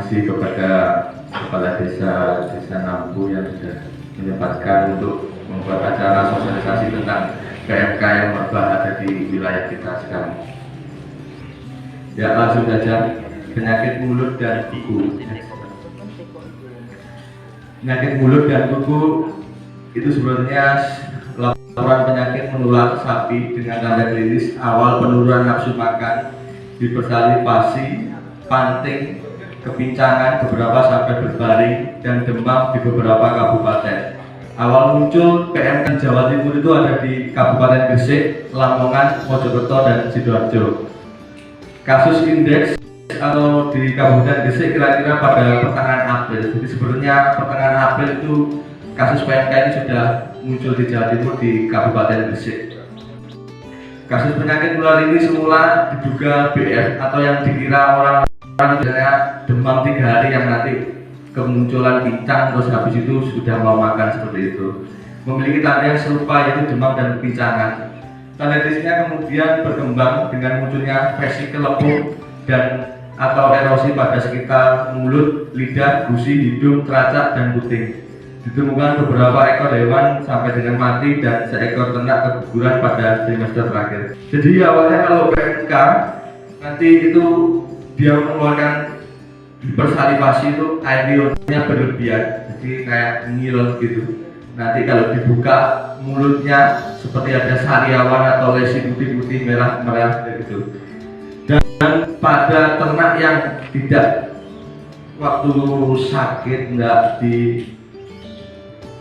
kasih kepada Kepala Desa Nampu yang sudah menyempatkan untuk membuat acara sosialisasi tentang PMK yang merebak ada di wilayah kita sekarang. Ya, langsung saja. Penyakit mulut dan kuku. Penyakit mulut dan kuku itu sebenarnya laporan penyakit menular sapi dengan tanda klinis awal penurunan nafsu makan, disertai pasi, panting, kepincangan beberapa sampai berbaring, dan demam di beberapa kabupaten. Awal muncul PMK Jawa Timur itu ada di Kabupaten Gresik, Lamongan, Mojokerto, dan Sidoarjo. Kasus indeks atau di Kabupaten Gresik kira-kira pada pertengahan April. Jadi sebenarnya pertengahan April itu kasus PMK ini sudah muncul di Jawa Timur di Kabupaten Gresik. Kasus penyakit menular ini semula diduga BF atau yang dikira orang demam 3 hari yang nanti kemunculan pincang, terus habis itu sudah mau makan seperti itu. Memiliki tanda yang serupa yaitu demam dan kepincangan. Tanda klinisnya kemudian berkembang dengan munculnya vesikel lepung dan atau erosi pada sekitar mulut, lidah, gusi, hidung, teracak, dan puting. Ditemukan beberapa ekor hewan sampai dengan mati dan seekor ternak keguguran pada trimester terakhir. Jadi awalnya kalau PMK nanti itu dia mengeluarkan hipersalivasi itu air liurnya berlebihan, jadi kayak ngil gitu. Nanti kalau dibuka mulutnya seperti ada sariawan atau lesi putih-putih merah-merah gitu. Dan pada ternak yang tidak waktu sakit nggak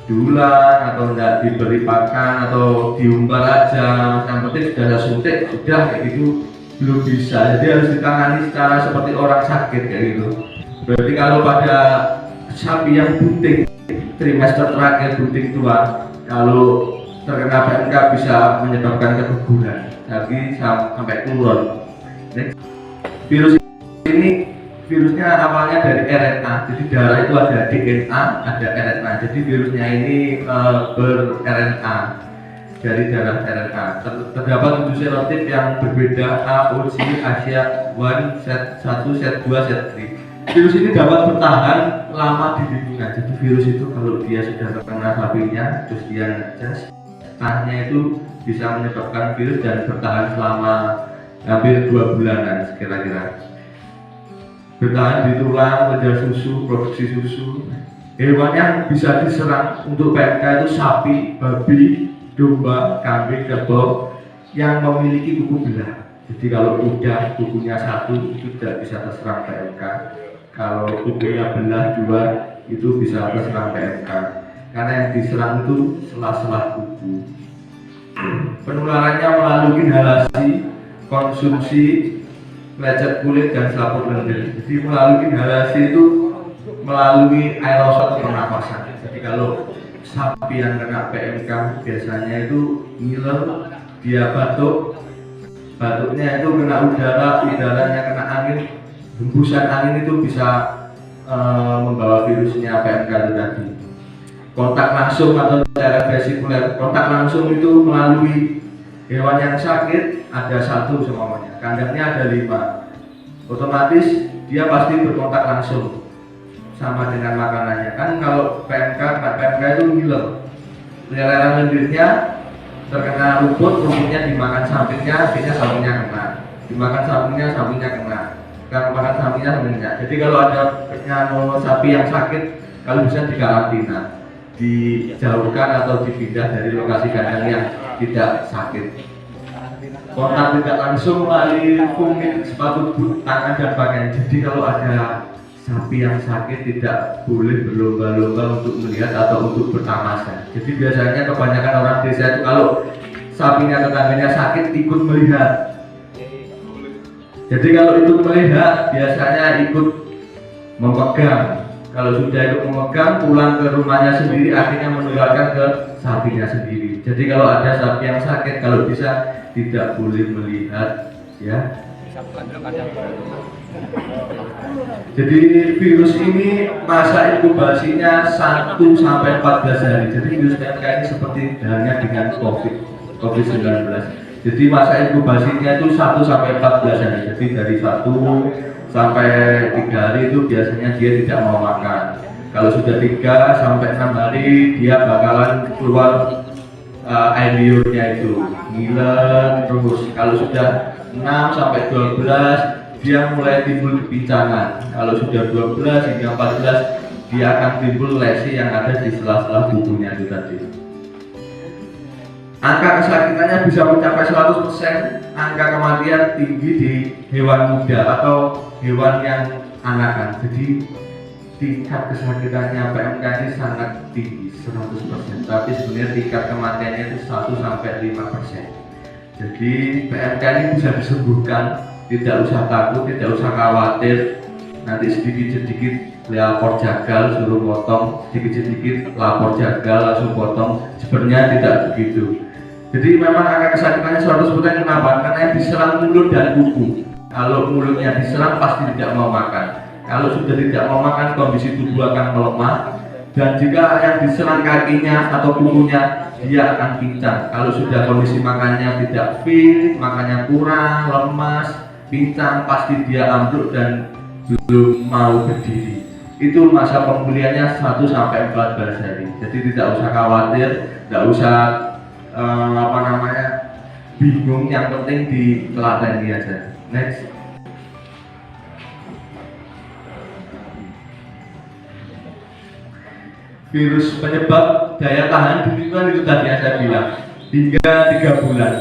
diulang atau nggak diberi pakan atau diumbar aja, yang penting sudah ada suntik sudah kayak gitu belum bisa, jadi harus ditangani secara seperti orang sakit kayak gitu. Berarti kalau pada sapi yang bunting trimester terakhir bunting tua, kalau terkena PMK bisa menyebabkan keguguran jadi sampai turun. Virus ini virusnya awalnya dari RNA, jadi darah itu ada DNA, ada RNA. Jadi virusnya ini ber-RNA dari darah RNA. Terdapat 7 serotip yang berbeda A, O, C, Asia 1, set 1, set 2, set 3. Virus ini dapat bertahan lama di lingkungan. Jadi virus itu kalau dia sudah terkena sapinya, terus dia ngecas, tahnya itu bisa menyebabkan virus dan bertahan selama hampir 2 bulanan kira-kira. Bertahan di tulang, lenjar susu, produksi susu. Hewan yang bisa diserang untuk PMK itu sapi, babi, domba, kambing, kerbau yang memiliki kuku belah. Jadi kalau udah kukunya satu itu tidak bisa terserang PMK. Kalau kukunya belah 2 itu bisa terserang PMK. Karena yang diserang itu sela-sela kuku. Penularannya melalui inhalasi, konsumsi, lecet kulit, dan selaput lendir. Jadi melalui inhalasi itu melalui aerosol atau pernapasan. Jadi kalau sapi yang kena PMK biasanya itu ngiler, dia batuknya itu kena udara, udaranya kena angin, hembusan angin itu bisa membawa virusnya PMK itu tadi. Kontak langsung atau secara vesikuler, kontak langsung itu melalui hewan yang sakit ada 1 semuanya, kandangnya ada 5, otomatis dia pasti berkontak langsung sama dengan makanannya. Kan kalau PMK itu ngiler, peliharaan lendirnya terkena rumputnya dimakan sampingnya, sampingnya kena, dimakan sampingnya kena, kalau makan sampingnya. Jadi kalau ada sapi yang sakit, kalau bisa dikarantina, dijauhkan atau dipindah dari lokasi kandang yang tidak sakit. Kontak tidak langsung melalui kulit, sepatu boot, tangan, dan pakaian. Jadi kalau ada sapi yang sakit tidak boleh berlomba-lomba untuk melihat atau untuk bertamasan. Jadi biasanya kebanyakan orang desa itu kalau sapinya tetangganya sakit ikut melihat. Jadi kalau ikut melihat biasanya ikut memegang. Kalau sudah ikut memegang, pulang ke rumahnya sendiri akhirnya menularkan ke sapinya sendiri. Jadi kalau ada sapi yang sakit, kalau bisa tidak boleh melihat, ya. Jadi virus ini masa inkubasinya 1 sampai 14 hari. Jadi virus PMK ini seperti halnya dengan COVID-19. Jadi masa inkubasinya itu 1 sampai 14 hari. Jadi dari 1 sampai 3 hari itu biasanya dia tidak mau makan. Kalau sudah 3 sampai 6 hari dia bakalan keluar air liurnya itu ngiler terus. Kalau sudah 6 sampai 12 dia mulai timbul kepincangan. Kalau sudah 12 hingga 14 dia akan timbul lesi yang ada di sela-sela tubuhnya itu tadi. Angka kesakitannya bisa mencapai 100%, angka kematian tinggi di hewan muda atau hewan yang anakan. Jadi tingkat kesakitannya PMK ini sangat tinggi 100%, tapi sebenarnya tingkat kematiannya itu 1-5%. Jadi PMK ini bisa disembuhkan, tidak usah takut, tidak usah khawatir. Nanti sedikit-sedikit lapor jagal suruh potong, sedikit-sedikit lapor jagal langsung potong. Sebenarnya tidak begitu. Jadi memang angka kesakitannya 100%. Kenapa? Karena diserang mulut dan kuku. Kalau mulutnya diserang pasti tidak mau makan. Kalau sudah tidak mau makan, kondisi tubuh akan melemah. Dan jika yang diserang kakinya atau kukunya, dia akan pincang. Kalau sudah kondisi makannya tidak fit, makannya kurang, lemas, pincang, pasti dia ambruk dan belum mau berdiri. Itu masa pemulihannya 1-14 hari. Jadi tidak usah khawatir, tidak usah bingung, yang penting diteladani aja. Next. Virus penyebab daya tahan diri itu tadi yang saya bilang, hingga 3 bulan.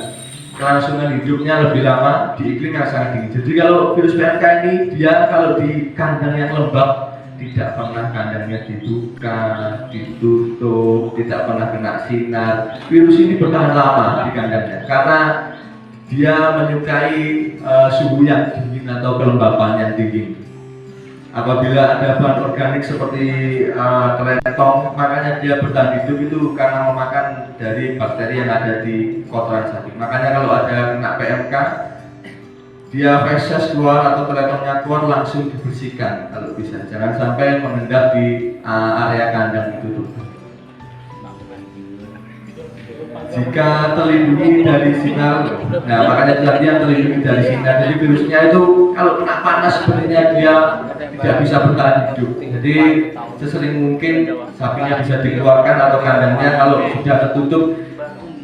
Kelangsungan hidupnya lebih lama di iklim yang sangat dingin. Jadi kalau virus PMK ini dia kalau di kandang yang lembab, tidak pernah kandangnya dibuka, ditutup, tidak pernah kena sinar. Virus ini bertahan lama di kandangnya karena dia menyukai suhu yang dingin atau kelembapan yang tinggi. Apabila ada bahan organik seperti teletong, makanya dia bertahan hidup itu karena memakan dari bakteri yang ada di kotoran sapi. Makanya kalau ada kena PMK, dia feses keluar atau teletongnya keluar langsung dibersihkan kalau bisa. Jangan sampai mengendap di area kandang itu. Jika terlindungi dari sinar, nah makanya tadi yang terlindungi dari sinar. Jadi virusnya itu kalau kena panas sebenarnya dia tidak bisa bertahan hidup. Jadi sesering mungkin sapinya bisa dikeluarkan atau kandangnya kalau sudah tertutup,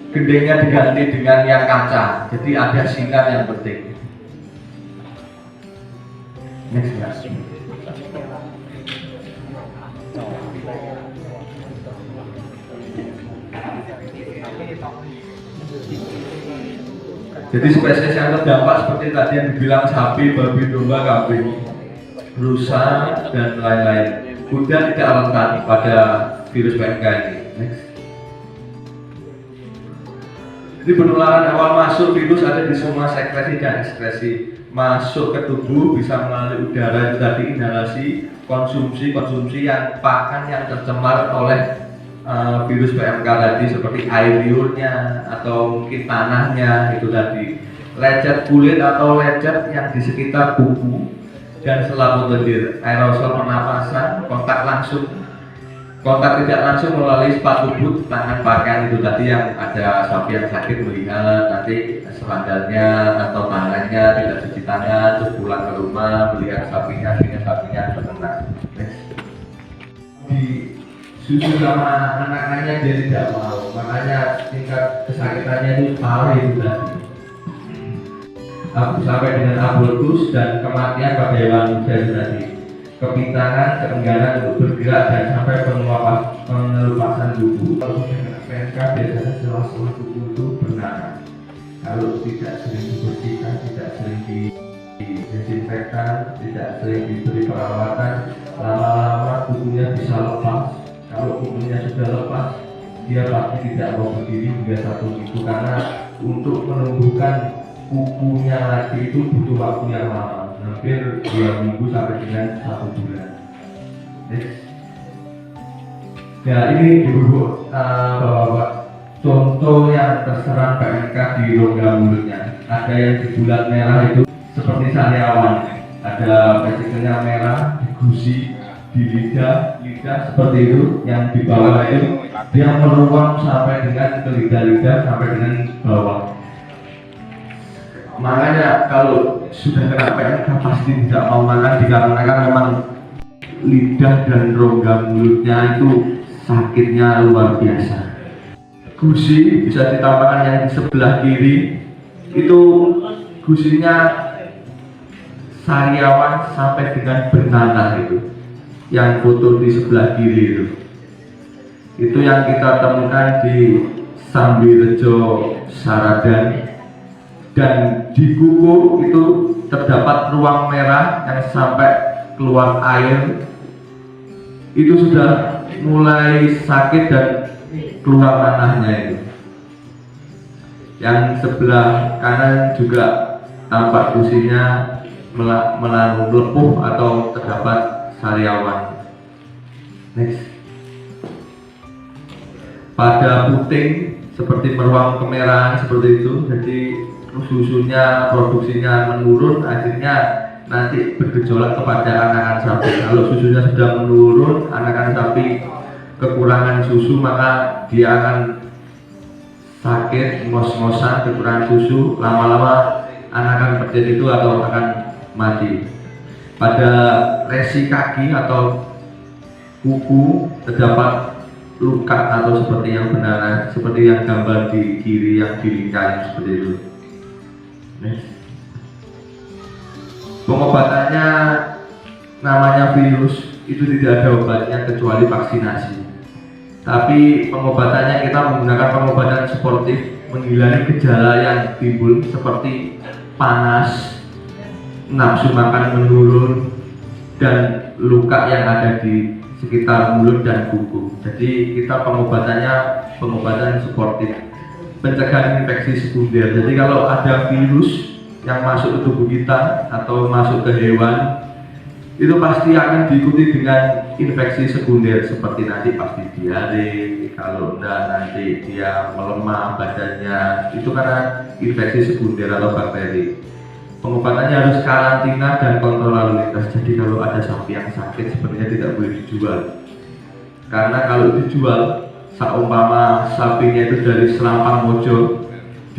gendengnya diganti dengan yang kaca. Jadi ada sinar yang penting. Next class. Jadi spesies yang terdampak seperti tadi yang dibilang sapi, babi, domba, kambing, rusa, dan lain-lain. Kuda tidak rentan pada virus PMK ini. Next. Jadi penularan awal masuk virus ada di semua sekresi dan ekskresi. Masuk ke tubuh bisa melalui udara itu tadi, inhalasi, konsumsi yang pakan yang tercemar oleh virus PMK tadi seperti air liurnya atau mungkin tanahnya itu tadi, lecet kulit atau lecet yang di sekitar kuku dan selaput lendir, aerosol pernapasan, kontak tidak langsung melalui sepatu boot, tangan, pakaian itu tadi yang ada sapi yang sakit melihat nanti sandalnya atau tangannya tidak cuci tangan, terus pulang ke rumah melihat sapinya terkena. Di susu sama anak-anaknya dia tidak mau, makanya tingkat kesakitannya itu parah itu tadi. Sampai dengan abortus dan kematian pada hewan muda itu tadi. Kepintaran, keengganan untuk bergerak dan sampai pengelupasan tubuh. Kalau dengan PMK biasanya sela-sela tubuh itu bernanah. Kalau tidak sering dibersihkan, tidak sering didesinfektan, tidak sering diberi perawatan, lama-lama tubuhnya bisa lepas. Kalau kukunya sudah lepas, dia pasti tidak mau berdiri hingga 1 minggu karena untuk menumbuhkan kukunya lagi itu butuh waktu yang lama, hampir 2 minggu sampai dengan 1 bulan. Ya ini dulu bahwa contoh yang terserang PMK di rongga mulutnya. Ada yang di bulat merah itu seperti sariawan, ada vesikelnya merah, di gusi, di lidah seperti itu, yang di bawah itu dia meruang sampai dengan ke lidah sampai dengan bawah. Makanya kalau sudah kena PMK pasti tidak mau makan dikarenakan memang lidah dan rongga mulutnya itu sakitnya luar biasa. Gusi bisa ditambahkan yang di sebelah kiri itu gusinya sariawan sampai dengan bernanah itu, yang foto di sebelah kiri itu yang kita temukan di Sambirejo Saradan. Dan di kuku itu terdapat ruang merah yang sampai keluar air, itu sudah mulai sakit dan keluar nanahnya itu. Yang sebelah kanan juga tampak gusinya melepuh atau terdapat sariawan. Next. Pada puting seperti meruang kemerahan seperti itu, jadi susunya produksinya menurun, akhirnya nanti bergejolak kepada anakan sapi. Kalau susunya sudah menurun, anakan sapi kekurangan susu, maka dia akan sakit, ngos-ngosan, kekurangan susu, lama-lama anakan kecil itu atau akan mati. Pada resi kaki atau kuku terdapat luka atau seperti yang benar, seperti yang gambar di kiri yang dilingkari seperti itu. Pengobatannya namanya virus, itu tidak ada obatnya kecuali vaksinasi. Tapi pengobatannya kita menggunakan pengobatan sportif, menghilangkan gejala yang timbul seperti panas, nafsu makan menurun, dan luka yang ada di sekitar mulut dan kuku. Jadi kita pengobatannya pengobatan sportif, pencegahan infeksi sekunder. Jadi kalau ada virus yang masuk ke tubuh kita atau masuk ke hewan, itu pasti akan diikuti dengan infeksi sekunder seperti nanti pasti diare, kalau enggak nanti dia melemah badannya, itu karena infeksi sekunder atau bakteri. Pengobatannya harus karantina dan kontrol lalu lintas. Jadi kalau ada sapi yang sakit sebenarnya tidak boleh dijual, karena kalau dijual, seumpama sapinya itu dari Selampang Mojo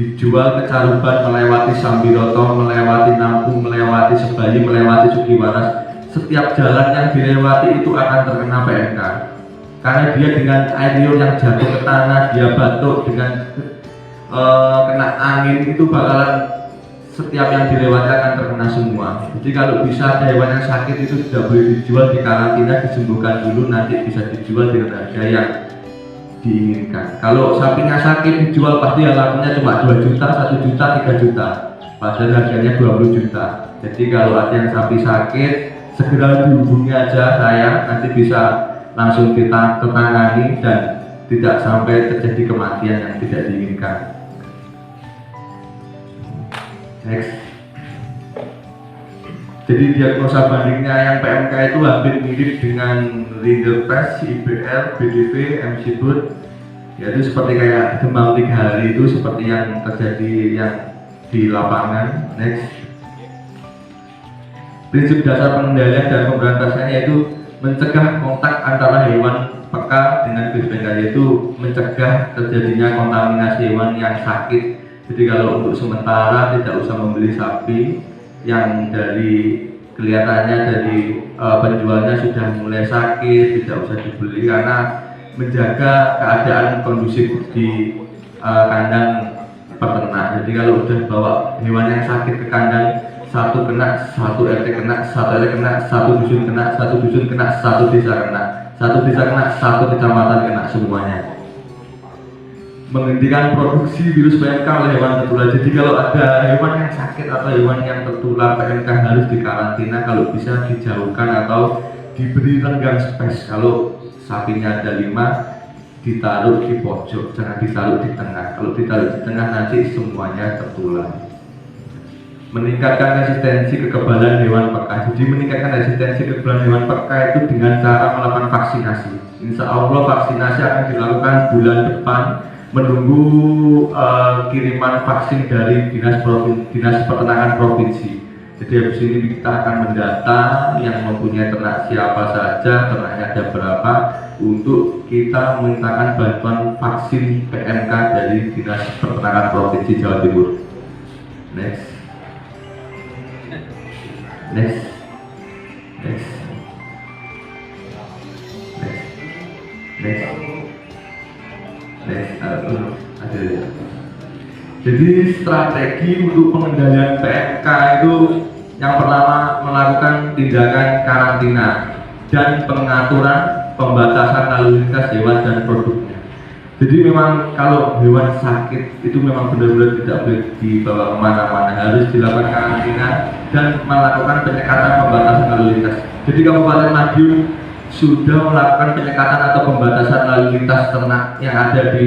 dijual ke Caruban, melewati Sambiroto, melewati Nampung, melewati Sebayi, melewati Sukiwaras, setiap jalan yang dilewati itu akan terkena PMK, karena dia dengan air liur yang jatuh ke tanah, dia batuk dengan kena angin, itu bakalan setiap yang dilewati akan terkena semua. Jadi kalau bisa hewan yang sakit itu tidak boleh dijual, dikarantina, disembuhkan dulu, nanti bisa dijual dengan harga yang diinginkan. Kalau sapinya sakit dijual pasti harganya cuma 2 juta, 1 juta, 3 juta, padahal harganya 20 juta. Jadi kalau ada yang sapi sakit, segera dihubungi aja saya, nanti bisa langsung kita tangani dan tidak sampai terjadi kematian yang tidak diinginkan. Next. Jadi diagnosa bandingnya yang PMK itu hampir mirip dengan Rinderpest, IBL, BDV, MCBUD, yaitu seperti kayak demam 3 hari itu seperti yang terjadi yang di lapangan. Next. Prinsip dasar pengendalian dan pemberantasannya yaitu mencegah kontak antara hewan peka dengan BPK, yaitu mencegah terjadinya kontaminasi hewan yang sakit. Jadi kalau untuk sementara tidak usah membeli sapi yang dari kelihatannya dari penjualnya sudah mulai sakit, tidak usah dibeli, karena menjaga keadaan kondusif di kandang peternak. Jadi kalau udah bawa hewan yang sakit ke kandang, satu kena, satu RT kena, satu RT kena, satu dusun kena, satu dusun kena, satu desa kena, satu desa kena, satu kecamatan kena, semuanya. Menghentikan produksi virus PMK oleh hewan tertular. Jadi kalau ada hewan yang sakit atau hewan yang tertular PMK harus dikarantina, kalau bisa dijauhkan atau diberi renggang space. Kalau sapinya ada 5, ditaruh di pojok, jangan ditaruh di tengah. Kalau ditaruh di tengah nanti semuanya tertular. Meningkatkan resistensi kekebalan hewan peka. Jadi meningkatkan resistensi kekebalan hewan peka itu dengan cara melakukan vaksinasi. Insya Allah vaksinasi akan dilakukan bulan depan, menunggu kiriman vaksin dari dinas peternakan provinsi. Jadi habis ini kita akan mendata yang mempunyai ternak siapa saja, ternaknya ada berapa, untuk kita memintakan bantuan vaksin PMK dari dinas peternakan provinsi Jawa Timur. Next. Next, next, next, next, next. Ada. Jadi strategi untuk pengendalian PMK itu yang pertama melakukan tindakan karantina dan pengaturan pembatasan lalu lintas hewan dan produknya. Jadi memang kalau hewan sakit itu memang benar-benar tidak boleh dibawa kemana-mana, harus dilakukan karantina dan melakukan penyekatan pembatasan lalu lintas. Jadi Kabupaten Madiun sudah melakukan penyekatan atau pembatasan lalu lintas ternak yang ada di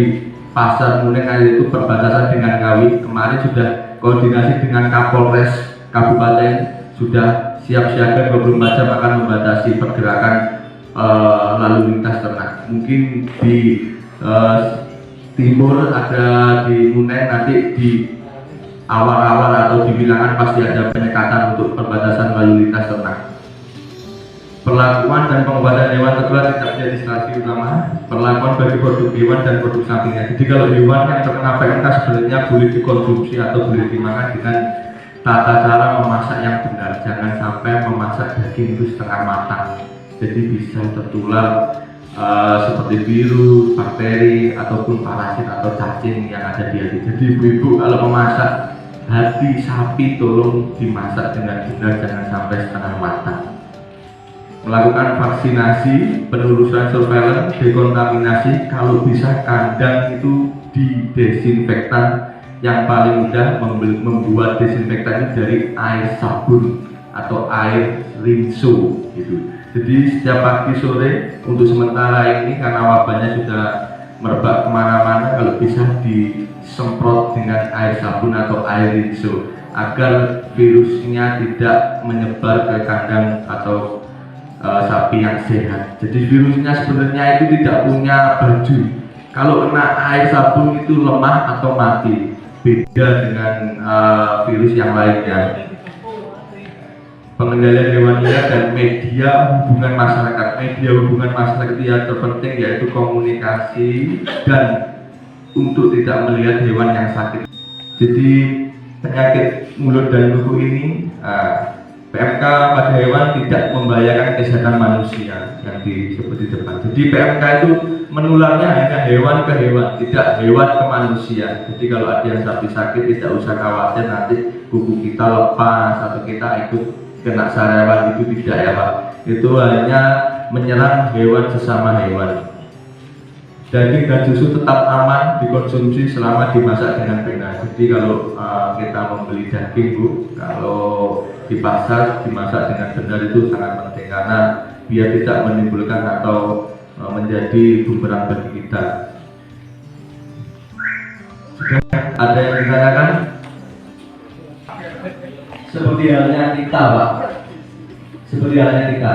Pasar Muneng, itu perbatasan dengan Ngawi. Kemarin sudah koordinasi dengan Kapolres Kabupaten, sudah siap siaga 24 jam akan membatasi pergerakan lalu lintas ternak. Mungkin di timur ada di Muneng, nanti di awal-awal atau di bilangan pasti ada penyekatan untuk perbatasan lalu lintas ternak. Perlakuan dan pengobatan hewan tertular tidak menjadi strategi utama. Perlakuan bagi produk hewan dan produk sapinya. Jadi kalau hewan yang terkena PMK sebenarnya boleh dikonsumsi atau boleh dimakan dengan tata cara memasak yang benar. Jangan sampai memasak daging itu setengah matang. Jadi bisa tertular seperti virus, bakteri ataupun parasit atau cacing yang ada di hati. Jadi ibu-ibu kalau memasak hati sapi tolong dimasak dengan benar, jangan sampai setengah matang. Melakukan vaksinasi, penelusuran surveillance, dekontaminasi, kalau bisa kandang itu didesinfektan. Yang paling mudah membuat desinfektan itu dari air sabun atau air rinso gitu. Jadi setiap pagi sore untuk sementara ini karena wabahnya sudah merebak kemana-mana, kalau bisa disemprot dengan air sabun atau air rinso agar virusnya tidak menyebar ke kandang atau sapi yang sehat. Jadi virusnya sebenarnya itu tidak punya baju. Kalau kena air sabun itu lemah atau mati. Beda dengan virus yang lainnya. Pengendalian hewan liar dan media hubungan masyarakat. Media hubungan masyarakat yang terpenting yaitu komunikasi dan untuk tidak melihat hewan yang sakit. Jadi penyakit mulut dan kuku ini PMK pada hewan tidak membahayakan kesehatan manusia yang disebut di depan. Jadi PMK itu menularnya hanya hewan ke hewan, tidak hewan ke manusia. Jadi kalau ada yang sapi sakit tidak usah khawatir nanti kuku kita lepas atau kita ikut kena sariawan, itu tidak ya Pak. Itu hanya menyerang hewan sesama hewan. Daging dan susu tetap aman dikonsumsi selama dimasak dengan benar. Jadi kalau kita membeli daging Bu, kalau di pasar dimasak dengan benar itu sangat penting karena biar tidak menimbulkan atau menjadi bumerang bagi kita. Ada yang ditanyakan? Seperti halnya kita Pak, seperti halnya kita.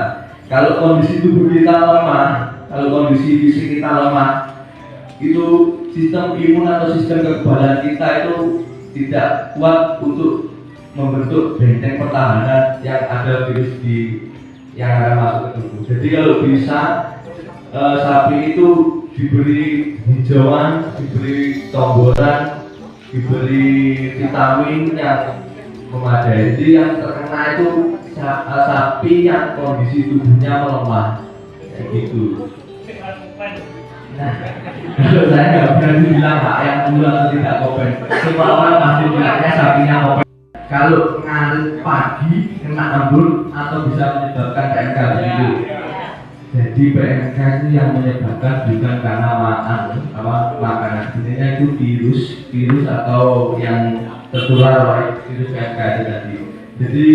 Kalau kondisi tubuh kita lemah, kalau kondisi fisik kita lemah, itu sistem imun atau sistem kekebalan kita itu tidak kuat untuk membentuk benteng pertahanan yang ada virus yang akan masuk ke tubuh. Jadi kalau bisa sapi itu diberi hijauan, diberi tomboran, diberi vitamin yang memadai. Jadi yang terkena itu sapi yang kondisi tubuhnya melemah, kayak gitu. Nah, kalau saya nggak berani bilang Pak yang dulu atau tidak kopen. Semua orang pasti bilangnya sapinya kopen. Kalau ngarit pagi kena embun atau bisa menyebabkan PMK begitu. Jadi PMK itu yang menyebabkan bukan karena makanan, sebenarnya itu virus atau yang tertular oleh virus PMK itu tadi. Jadi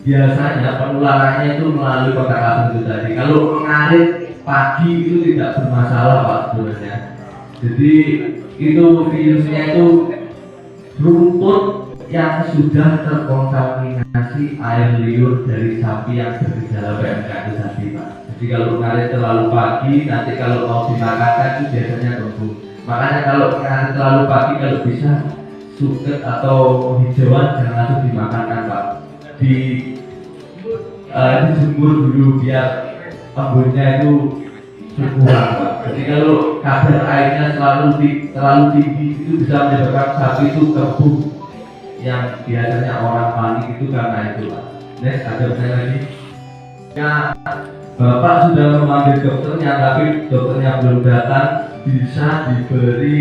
biasanya penularannya itu melalui pernapasan itu tadi. Kalau ngarit pagi itu tidak bermasalah Pak sebenarnya. Jadi itu virusnya itu rumput yang sudah terkontaminasi air liur dari sapi yang bergejala PMK itu tadi Pak. Jadi kalau ngarit terlalu pagi, nanti kalau mau dimakan itu biasanya tumbuh. Makanya kalau ngarit terlalu pagi kalau bisa suket atau hijauan jangan langsung dimakan Pak. Dijemur dulu biar embunnya itu berkurang Pak. Jadi kalau kadar airnya terlalu tinggi itu bisa menyebabkan sapi itu kebuk, yang biasanya orang panik itu karena itu Pak. Next, ada saya lagi. Ya, Bapak sudah memanggil dokternya, tapi dokternya belum datang. Bisa diberi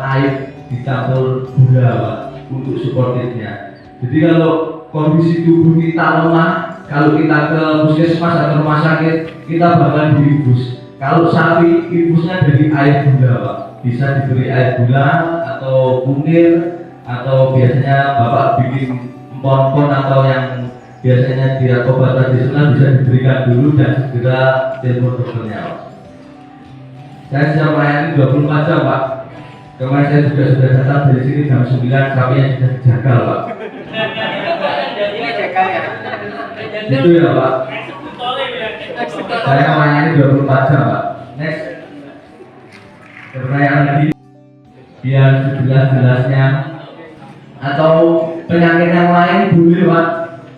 air dicampur gula, Pak, untuk suportifnya. Jadi kalau kondisi tubuh kita lemah, kalau kita ke puskesmas atau rumah sakit, kita bakal diinfus. Kalau sapi, infusnya dari air gula, Pak. Bisa diberi air gula atau kunir, atau biasanya Bapak bikin empon-empon atau yang biasanya di obat tradisional bisa diberikan dulu dan segera telepon dokternya, Pak. Saya siap melayani 24 jam, Pak. Kemarin saya juga sudah datang dari sini jam 9, sapinya sudah dijagal, Pak. Ini jagal ya? Itu ya, Pak. Saya melayani 24 jam, Pak. Next. Pertanyaan lagi biar sejelas-jelasnya, atau penyakit yang lain boleh, Pak.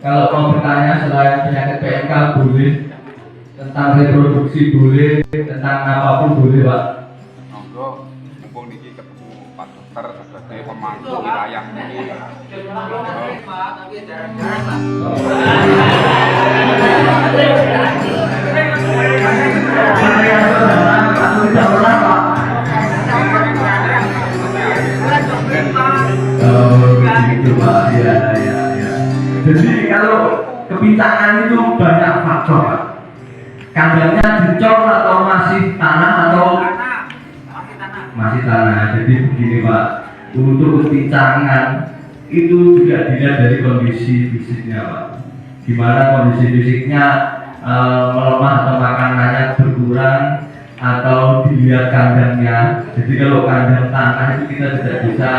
Kalau mau bertanya selain penyakit PMK boleh, tentang reproduksi boleh, tentang apapun boleh, Pak. Monggo, mumpung niki ketemu Pak Dokter sebagai pemangku wilayah ini. Gitu, Pak. Ya. Jadi kalau kepintaran itu banyak faktor, Pak. Kandangnya dicor atau masih tanah atau masih tanah. Jadi begini, Pak, untuk kepincangan itu juga dilihat dari kondisi fisiknya, Pak. Gimana kondisi fisiknya, melemah atau makanannya berkurang, atau dilihat kandangnya. Jadi kalau kandang tanah itu kita tidak bisa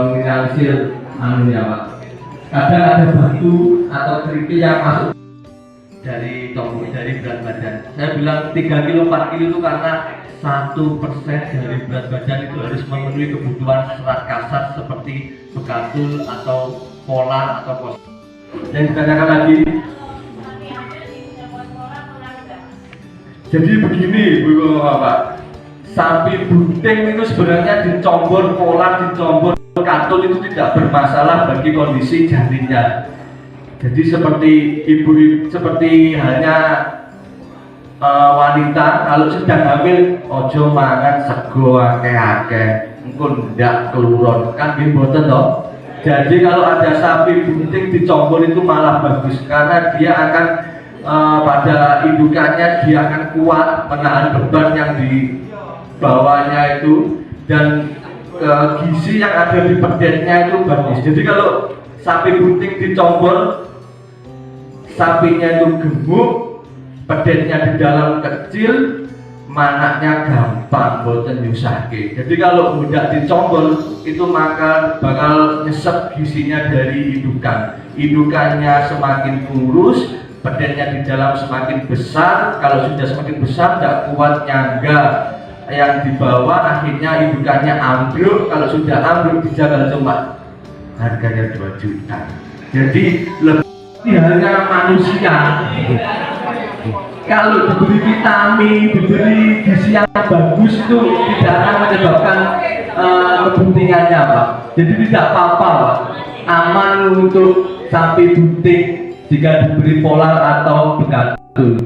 minimalisir anunya, Pak. Kadang ada batu atau kerikil yang masuk dari berat badan. Saya bilang 3 kilo 4 kilo itu karena 1% dari berat badan itu harus memenuhi kebutuhan serat kasar seperti bekatul atau polar atau pos. Yang ditanyakan lagi. Jadi begini, Bu Bapak. Sapi bunting itu sebenarnya dicombor polar, dicombor katul itu tidak bermasalah bagi kondisi janinnya. Jadi seperti seperti hanya wanita kalau sedang hamil ojo mangan sego akeh-akeh engko ndak keluron kan nggih mboten toh. Jadi kalau ada sapi bunting dicombor itu malah bagus karena dia akan pada indukannya dia akan kuat menahan beban yang di bawahnya itu, dan gizi yang ada di perdennya itu bagus. Jadi kalau sapi bunting dicombor, sapinya itu gemuk, perdennya di dalam kecil, manaknya gampang boten nyusahke. Jadi kalau tidak dicombor itu maka bakal nyesep gizinya dari indukan. Indukannya semakin kurus, perdennya di dalam semakin besar. Kalau sudah semakin besar tidak kuat nyangga yang di bawah, akhirnya indukannya ambruk. Kalau sudah ambruk dijagal cuma harganya 2 juta. Jadi lebih harga manusia. Kalau diberi vitamin, diberi gizi yang bagus itu tidak akan menyebabkan kebuntingannya, Pak. Jadi tidak apa-apa, Pak. Aman untuk sapi bunting jika diberi polar atau bekatul.